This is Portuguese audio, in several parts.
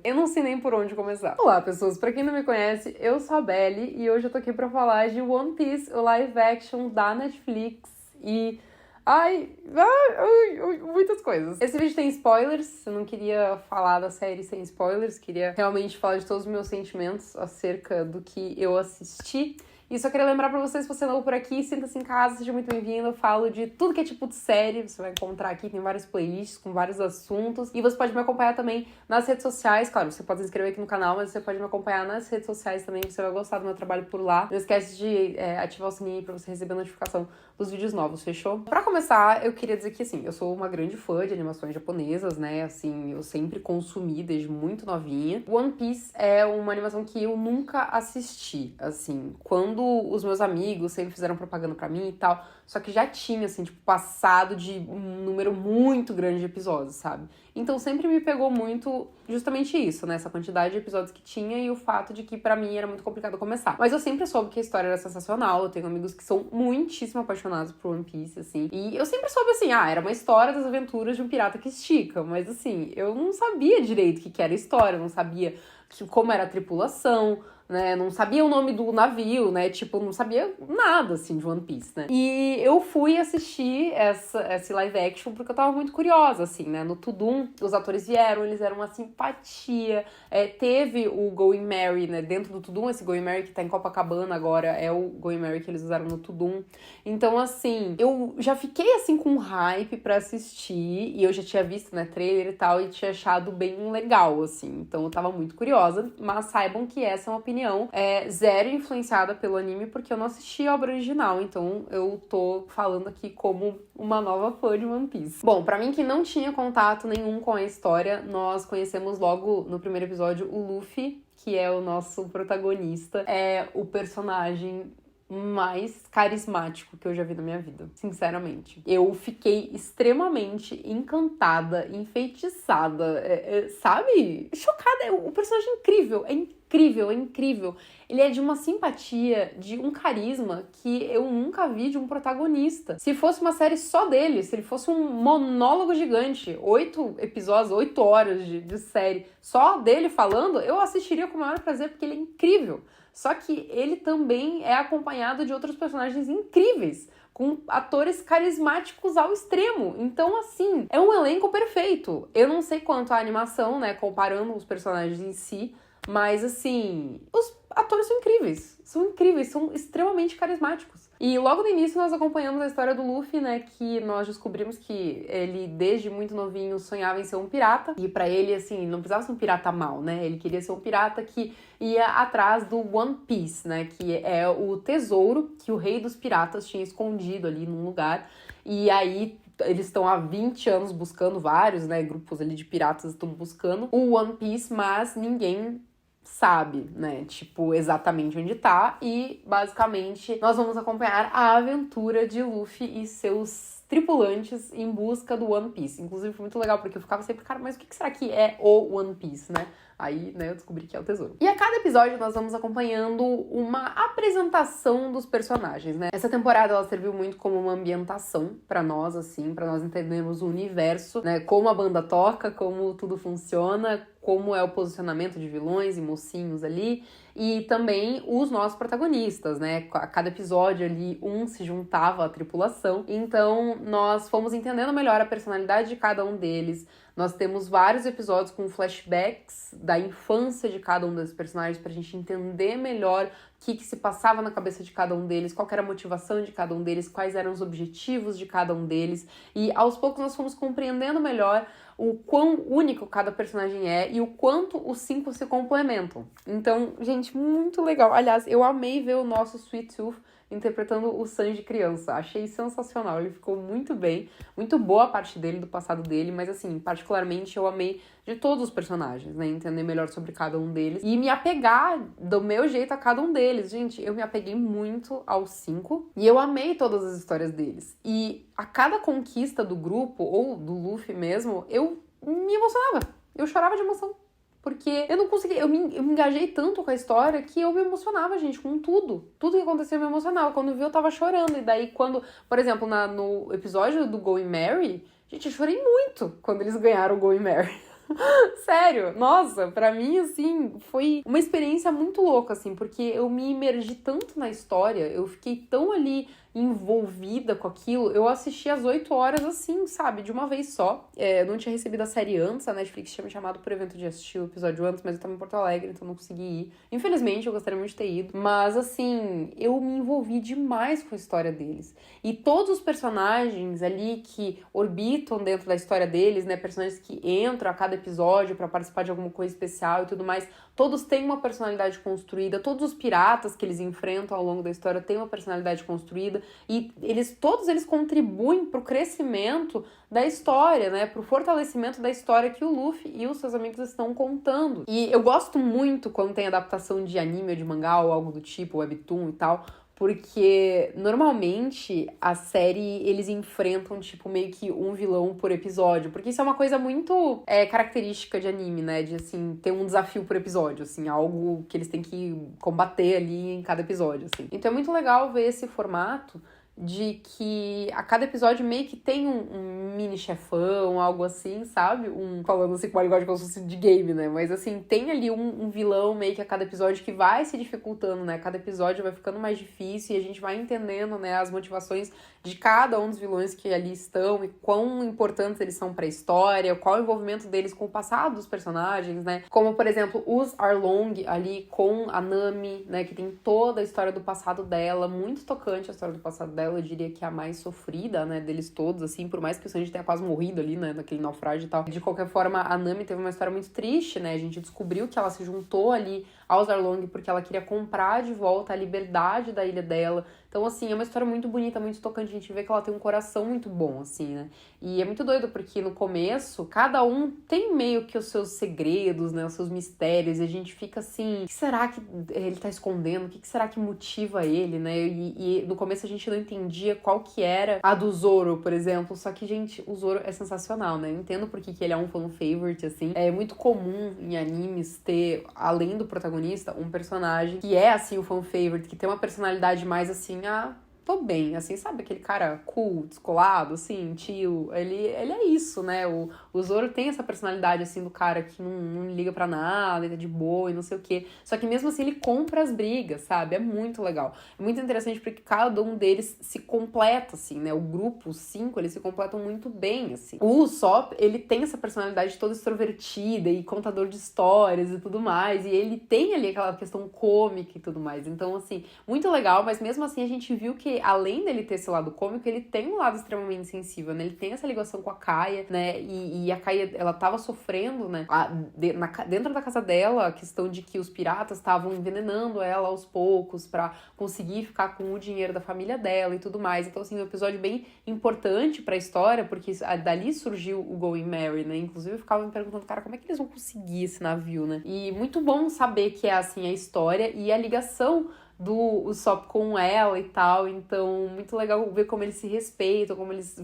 Eu não sei nem por onde começar. Olá, pessoas, pra quem não me conhece, eu sou a Belly e hoje eu tô aqui pra falar de One Piece, o live action da Netflix e... muitas coisas. Esse vídeo tem spoilers, eu não queria falar da série sem spoilers, queria realmente falar de todos os meus sentimentos acerca do que eu assisti. E só queria lembrar pra vocês, se você não por aqui, sinta-se em casa, seja muito bem-vindo. Eu falo de tudo que é tipo de série, você vai encontrar aqui, tem várias playlists com vários assuntos. E você pode me acompanhar também nas redes sociais, claro, você pode se inscrever aqui no canal, mas você pode me acompanhar nas redes sociais também, você vai gostar do meu trabalho por lá. Não esquece de ativar o sininho pra você receber a notificação dos vídeos novos, fechou? Pra começar, eu queria dizer que, assim, eu sou uma grande fã de animações japonesas, né, assim, eu sempre consumi desde muito novinha. One Piece é uma animação que eu nunca assisti, assim, quando os meus amigos sempre fizeram propaganda pra mim e tal, só que já tinha, assim, tipo, passado de um número muito grande de episódios, sabe? Então sempre me pegou muito justamente isso, né? Essa quantidade de episódios que tinha e o fato de que pra mim era muito complicado começar. Mas eu sempre soube que a história era sensacional, eu tenho amigos que são muitíssimo apaixonados por One Piece, assim, e eu sempre soube, assim, era uma história das aventuras de um pirata que estica, mas, assim, eu não sabia direito o que era a história, eu não sabia como era a tripulação, né, não sabia o nome do navio, né, tipo, não sabia nada, assim, de One Piece, né. E eu fui assistir esse live action porque eu tava muito curiosa, assim, né, no Tudum, os atores vieram, eles eram uma simpatia, teve o Going Merry, né, dentro do Tudum, esse Going Merry que tá em Copacabana agora, é o Going Merry que eles usaram no Tudum. Então, assim, eu já fiquei, assim, com hype pra assistir, e eu já tinha visto, né, trailer e tal, e tinha achado bem legal, assim, então eu tava muito curiosa, mas saibam que essa é uma opinião zero influenciada pelo anime, porque eu não assisti a obra original, então eu tô falando aqui como uma nova fã de One Piece. Bom, pra mim que não tinha contato nenhum com a história, nós conhecemos logo no primeiro episódio o Luffy, que é o nosso protagonista, é o personagem mais carismático que eu já vi na minha vida, sinceramente. Eu fiquei extremamente encantada, enfeitiçada, sabe? Chocada. O personagem é incrível, é incrível, é incrível. Ele é de uma simpatia, de um carisma que eu nunca vi de um protagonista. Se fosse uma série só dele, se ele fosse um monólogo gigante, 8 episódios, 8 horas de série, só dele falando, eu assistiria com o maior prazer, porque ele é incrível. Só que ele também é acompanhado de outros personagens incríveis, com atores carismáticos ao extremo. Então, assim, é um elenco perfeito. Eu não sei quanto a animação, né, comparando os personagens em si, mas, assim, os atores são incríveis, são extremamente carismáticos. E logo no início nós acompanhamos a história do Luffy, né, que nós descobrimos que ele, desde muito novinho, sonhava em ser um pirata. E pra ele, assim, não precisava ser um pirata mau, né, ele queria ser um pirata que ia atrás do One Piece, né, que é o tesouro que o rei dos piratas tinha escondido ali num lugar. E aí eles estão há 20 anos buscando vários, né, grupos ali de piratas estão buscando o One Piece, mas ninguém sabe, né, tipo, exatamente onde tá, e basicamente nós vamos acompanhar a aventura de Luffy e seus tripulantes em busca do One Piece. Inclusive foi muito legal, porque eu ficava sempre, cara, mas o que será que é o One Piece, né? Aí, né, eu descobri que é o tesouro. E a cada episódio nós vamos acompanhando uma apresentação dos personagens, né? Essa temporada ela serviu muito como uma ambientação pra nós, assim, pra nós entendermos o universo, né? Como a banda toca, como tudo funciona, como é o posicionamento de vilões e mocinhos ali, e também os nossos protagonistas, né? A cada episódio ali, um se juntava à tripulação, então nós fomos entendendo melhor a personalidade de cada um deles. Nós temos vários episódios com flashbacks da infância de cada um desses personagens pra gente entender melhor o que se passava na cabeça de cada um deles, qual era a motivação de cada um deles, quais eram os objetivos de cada um deles. E aos poucos nós fomos compreendendo melhor o quão único cada personagem é e o quanto os 5 se complementam. Então, gente, muito legal. Aliás, eu amei ver o nosso Sweet Tooth interpretando o Sanji criança. Achei sensacional, ele ficou muito bem, muito boa a parte dele, do passado dele, mas assim, particularmente eu amei de todos os personagens, né, entender melhor sobre cada um deles e me apegar do meu jeito a cada um deles. Gente, eu me apeguei muito aos 5 e eu amei todas as histórias deles. E a cada conquista do grupo, ou do Luffy mesmo, eu me emocionava, eu chorava de emoção. Porque eu não consegui, eu me engajei tanto com a história que eu me emocionava, gente, com tudo. Tudo que acontecia me emocionava. Quando eu vi, eu tava chorando. E daí, quando, por exemplo, no episódio do Going Merry, gente, eu chorei muito quando eles ganharam o Going Merry. Sério, nossa, pra mim, assim, foi uma experiência muito louca, assim, porque eu me imergi tanto na história, eu fiquei tão ali envolvida com aquilo, eu assisti às 8 horas, assim, sabe, de uma vez só. Eu não tinha recebido a série antes, a Netflix tinha me chamado por evento de assistir o episódio antes, mas eu tava em Porto Alegre, então não consegui ir. Infelizmente, eu gostaria muito de ter ido, mas, assim, eu me envolvi demais com a história deles. E todos os personagens ali que orbitam dentro da história deles, né, personagens que entram a cada episódio pra participar de alguma coisa especial e tudo mais, todos têm uma personalidade construída, todos os piratas que eles enfrentam ao longo da história têm uma personalidade construída, e todos eles contribuem pro crescimento da história, né, pro fortalecimento da história que o Luffy e os seus amigos estão contando. E eu gosto muito quando tem adaptação de anime ou de mangá ou algo do tipo, webtoon e tal, porque normalmente a série eles enfrentam, tipo, meio que um vilão por episódio. Porque isso é uma coisa muito característica de anime, né? De, assim, ter um desafio por episódio, assim, algo que eles têm que combater ali em cada episódio, assim. Então é muito legal ver esse formato de que a cada episódio meio que tem um mini chefão, algo assim, sabe? Falando assim com uma linguagem como se fosse de game, né? Mas assim, tem ali um vilão meio que a cada episódio que vai se dificultando, né? Cada episódio vai ficando mais difícil e a gente vai entendendo, né, as motivações de cada um dos vilões que ali estão e quão importantes eles são pra história, qual o envolvimento deles com o passado dos personagens, né? Como, por exemplo, os Arlong ali com a Nami, né? Que tem toda a história do passado dela, muito tocante a história do passado dela, eu diria que é a mais sofrida, né, deles todos, assim, por mais que o Sanji tenha quase morrido ali, né, naquele naufrágio e tal. De qualquer forma, a Nami teve uma história muito triste, né, a gente descobriu que ela se juntou ali aos Arlong porque ela queria comprar de volta a liberdade da ilha dela. Então, assim, é uma história muito bonita, muito tocante. A gente vê que ela tem um coração muito bom, assim, né? E é muito doido, porque no começo, cada um tem meio que os seus segredos, né? Os seus mistérios. E a gente fica assim, o que será que ele tá escondendo? O que será que motiva ele, né? E no começo a gente não entendia qual que era a do Zoro, por exemplo. Só que, gente, o Zoro é sensacional, né? Eu entendo porque que ele é um fan favorite, assim. É muito comum em animes ter, além do protagonista, um personagem que é, assim, o fan favorite, que tem uma personalidade mais, assim, tô bem, assim, sabe? Aquele cara cool, descolado, assim, tio. Ele é isso, né? O Zoro tem essa personalidade, assim, do cara que não liga pra nada, ele tá de boa e não sei o quê. Só que mesmo assim ele compra as brigas, sabe? É muito legal. É muito interessante porque cada um deles se completa, assim, né? O grupo, os 5, eles se completam muito bem, assim. O Usopp, ele tem essa personalidade toda extrovertida e contador de histórias e tudo mais. E ele tem ali aquela questão cômica e tudo mais. Então, assim, muito legal, mas mesmo assim a gente viu que além dele ter esse lado cômico, ele tem um lado extremamente sensível, né? Ele tem essa ligação com a Kaia, né? E a Kaia, ela tava sofrendo, né? Dentro da casa dela, a questão de que os piratas estavam envenenando ela aos poucos pra conseguir ficar com o dinheiro da família dela e tudo mais. Então, assim, um episódio bem importante pra história, porque dali surgiu o Going Merry, né? Inclusive, eu ficava me perguntando, cara, como é que eles vão conseguir esse navio, né? E muito bom saber que é, assim, a história e a ligação do Usopp com ela e tal, então muito legal ver como eles se respeitam, como eles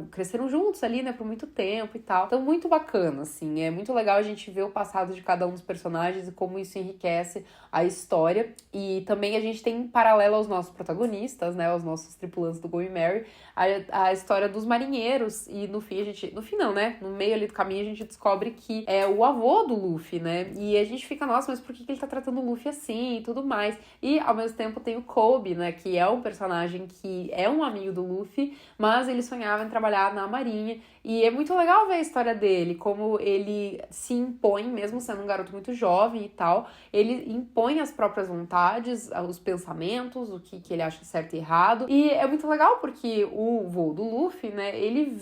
cresceram juntos ali, né, por muito tempo e tal, então muito bacana, assim, é muito legal a gente ver o passado de cada um dos personagens e como isso enriquece a história, e também a gente tem em paralelo aos nossos protagonistas, né, aos nossos tripulantes do Going Merry, a história dos marinheiros, e no fim não, né, no meio ali do caminho a gente descobre que é o avô do Luffy, né, e a gente fica, nossa, mas por que ele tá tratando o Luffy assim e tudo mais, e ao mesmo tempo tem o Kobe, né, que é um personagem que é um amigo do Luffy, mas ele sonhava em trabalhar na marinha, e é muito legal ver a história dele, como ele se impõe, mesmo sendo um garoto muito jovem e tal, ele impõe as próprias vontades, os pensamentos, o que ele acha certo e errado, e é muito legal porque o vô do Luffy, né, ele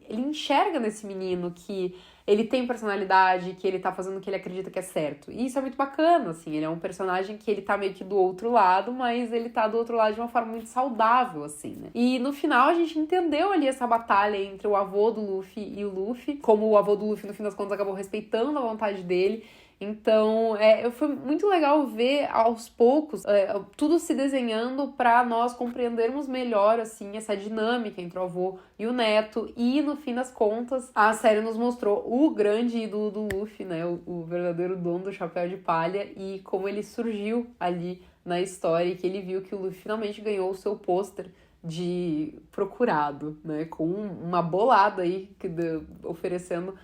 enxerga nesse menino que ele tem personalidade, que ele tá fazendo o que ele acredita que é certo. E isso é muito bacana, assim. Ele é um personagem que ele tá meio que do outro lado, mas ele tá do outro lado de uma forma muito saudável, assim, né? E no final a gente entendeu ali essa batalha entre o avô do Luffy e o Luffy. Como o avô do Luffy, no fim das contas, acabou respeitando a vontade dele. Então, foi muito legal ver aos poucos tudo se desenhando para nós compreendermos melhor, assim, essa dinâmica entre o avô e o neto. E, no fim das contas, a série nos mostrou o grande ídolo do Luffy, né? O verdadeiro dono do chapéu de palha e como ele surgiu ali na história e que ele viu que o Luffy finalmente ganhou o seu pôster de procurado, né? Com uma bolada aí oferecendo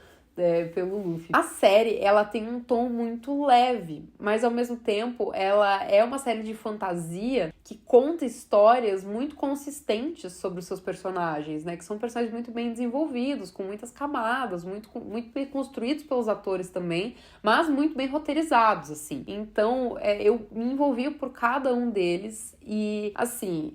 pelo Luffy. A série, ela tem um tom muito leve, mas ao mesmo tempo ela é uma série de fantasia que conta histórias muito consistentes sobre os seus personagens, né? Que são personagens muito bem desenvolvidos, com muitas camadas, muito bem construídos pelos atores também, mas muito bem roteirizados, assim. Então, eu me envolvi por cada um deles e, assim,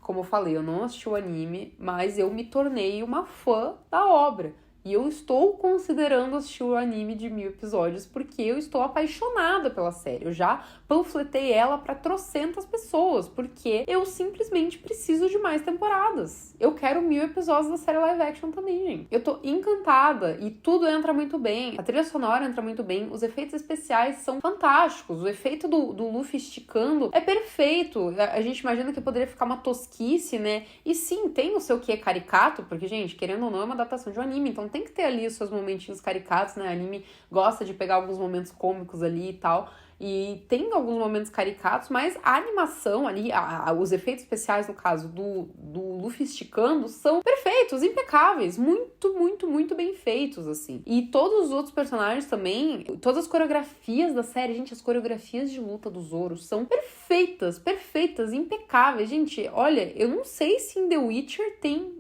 como eu falei, eu não assisti o anime, mas eu me tornei uma fã da obra. E eu estou considerando assistir o anime de 1000 episódios porque eu estou apaixonada pela série. Eu já panfletei ela para trocentas pessoas, porque eu simplesmente preciso de mais temporadas. Eu quero 1000 episódios da série live action também, gente. Eu tô encantada e tudo entra muito bem. A trilha sonora entra muito bem, os efeitos especiais são fantásticos. O efeito do Luffy esticando é perfeito. A gente imagina que poderia ficar uma tosquice, né? E sim, tem o seu quê caricato, porque, gente, querendo ou não, é uma adaptação de um anime, então tem que ter ali os seus momentinhos caricatos, né? O anime gosta de pegar alguns momentos cômicos ali e tal. E tem alguns momentos caricatos, mas a animação ali, os efeitos especiais, no caso do Luffy esticando, são perfeitos, impecáveis, muito, muito, muito bem feitos, assim. E todos os outros personagens também, todas as coreografias da série, gente, as coreografias de luta do Zoro são perfeitas, perfeitas, impecáveis. Gente, olha, eu não sei se em The Witcher tem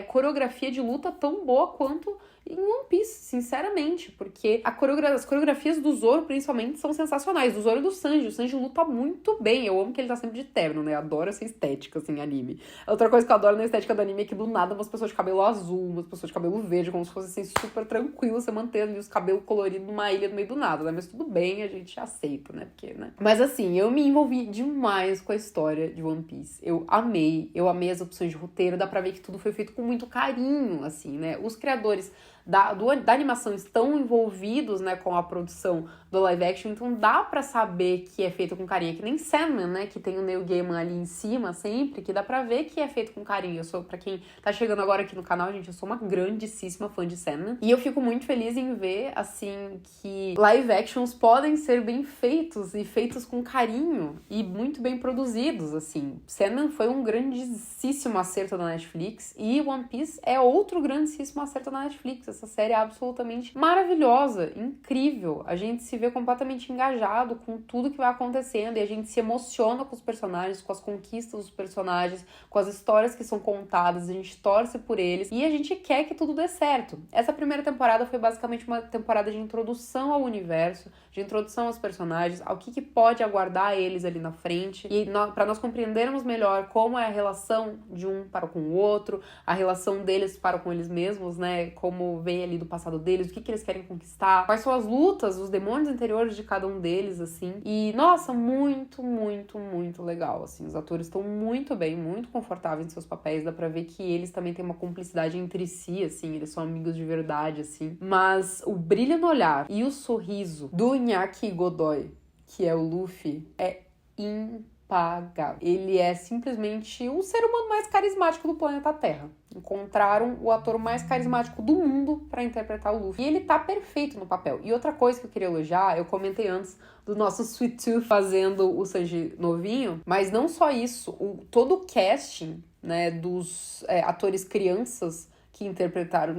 coreografia de luta tão boa quanto em One Piece, sinceramente, porque as coreografias do Zoro, principalmente, são sensacionais. Do Zoro e do Sanji. O Sanji luta muito bem. Eu amo que ele tá sempre de terno, né? Adoro essa estética, assim, anime. Outra coisa que eu adoro na estética do anime é que do nada umas pessoas de cabelo azul, umas pessoas de cabelo verde, como se fosse, assim, super tranquilo você manter ali os cabelos coloridos numa ilha no meio do nada, né? Mas tudo bem, a gente aceita, né? Porque, né? Mas, assim, eu me envolvi demais com a história de One Piece. Eu amei as opções de roteiro. Dá pra ver que tudo foi feito com muito carinho, assim, né? Os criadores da animação estão envolvidos, né, com a produção do live action, então dá pra saber que é feito com carinho, que nem Sandman, né, que tem o Neil Gaiman ali em cima sempre, que dá pra ver que é feito com carinho. Pra quem tá chegando agora aqui no canal, gente, eu sou uma grandíssima fã de Sandman, e eu fico muito feliz em ver, assim, que live actions podem ser bem feitos, e feitos com carinho, e muito bem produzidos, assim. Sandman foi um grandíssimo acerto da Netflix, e One Piece é outro grandíssimo acerto da Netflix. Essa série é absolutamente maravilhosa, incrível. A gente se vê completamente engajado com tudo que vai acontecendo e a gente se emociona com os personagens, com as conquistas dos personagens, com as histórias que são contadas, a gente torce por eles e a gente quer que tudo dê certo. Essa primeira temporada foi basicamente uma temporada de introdução ao universo, de introdução aos personagens, ao que pode aguardar eles ali na frente e para nós compreendermos melhor como é a relação de um para com o outro, a relação deles para com eles mesmos, né, como vem ali do passado deles, o que eles querem conquistar, quais são as lutas, os demônios interiores de cada um deles, assim. E, nossa, muito, muito, muito legal, assim. Os atores estão muito bem, muito confortáveis em seus papéis, dá pra ver que eles também têm uma cumplicidade entre si, assim, eles são amigos de verdade, assim. Mas o brilho no olhar e o sorriso do Iñaki Godoy, que é o Luffy, é impagável. Ele é simplesmente o ser humano mais carismático do planeta Terra. Encontraram o ator mais carismático do mundo pra interpretar o Luffy. E ele tá perfeito no papel. E outra coisa que eu queria elogiar, eu comentei antes do nosso Sweet Tooth fazendo o Sanji novinho, mas não só isso, todo o casting, né, dos atores crianças que interpretaram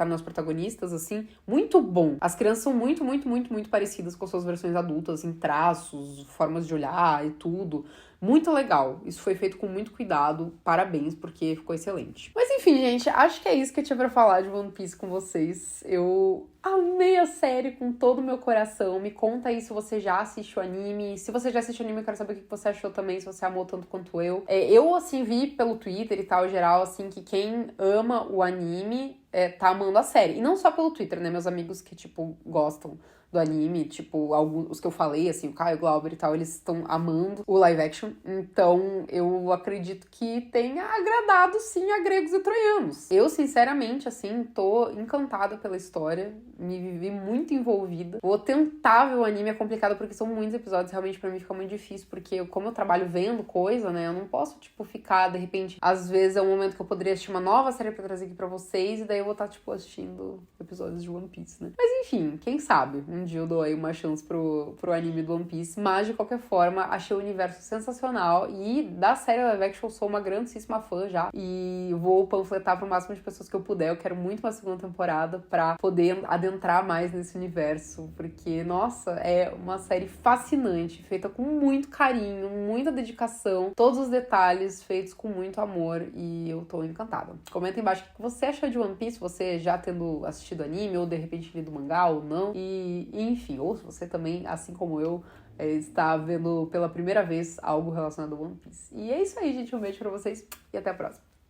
nossos protagonistas, assim, muito bom. As crianças são muito, muito, muito, muito parecidas com suas versões adultas, assim, traços, formas de olhar e tudo. Muito legal. Isso foi feito com muito cuidado. Parabéns, porque ficou excelente. Mas enfim, gente, acho que é isso que eu tinha pra falar de One Piece com vocês. Eu amei a série com todo o meu coração. Me conta aí se você já assistiu o anime. Se você já assistiu o anime, eu quero saber o que você achou também, se você amou tanto quanto eu. Eu, assim, vi pelo Twitter e tal, geral, assim, que quem ama o anime tá amando a série. E não só pelo Twitter, né? Meus amigos que, tipo, gostam do anime, tipo, alguns que eu falei, assim, o Caio Glauber e tal, eles estão amando o live action, então eu acredito que tenha agradado, sim, a gregos e troianos. Eu, sinceramente, assim, tô encantada pela história, me vivi muito envolvida. Vou tentar ver o anime, é complicado porque são muitos episódios, realmente pra mim fica muito difícil, porque como eu trabalho vendo coisa, né, eu não posso, tipo, ficar, de repente, às vezes é um momento que eu poderia assistir uma nova série pra trazer aqui pra vocês, e daí eu vou estar, tipo, assistindo episódios de One Piece, né? Mas enfim, quem sabe um dia eu dou aí uma chance pro anime do One Piece. Mas, de qualquer forma, achei o universo sensacional. E da série live action, eu sou uma grandíssima fã já. E vou panfletar pro máximo de pessoas que eu puder. Eu quero muito uma segunda temporada pra poder adentrar mais nesse universo. Porque, nossa, é uma série fascinante, feita com muito carinho, muita dedicação. Todos os detalhes feitos com muito amor. E eu tô encantada. Comenta embaixo o que você achou de One Piece, você já tendo assistido anime, ou de repente lido mangá, ou não. E enfim, ou se você também, assim como eu, está vendo pela primeira vez algo relacionado a One Piece. E é isso aí, gente. Um beijo pra vocês e até a próxima.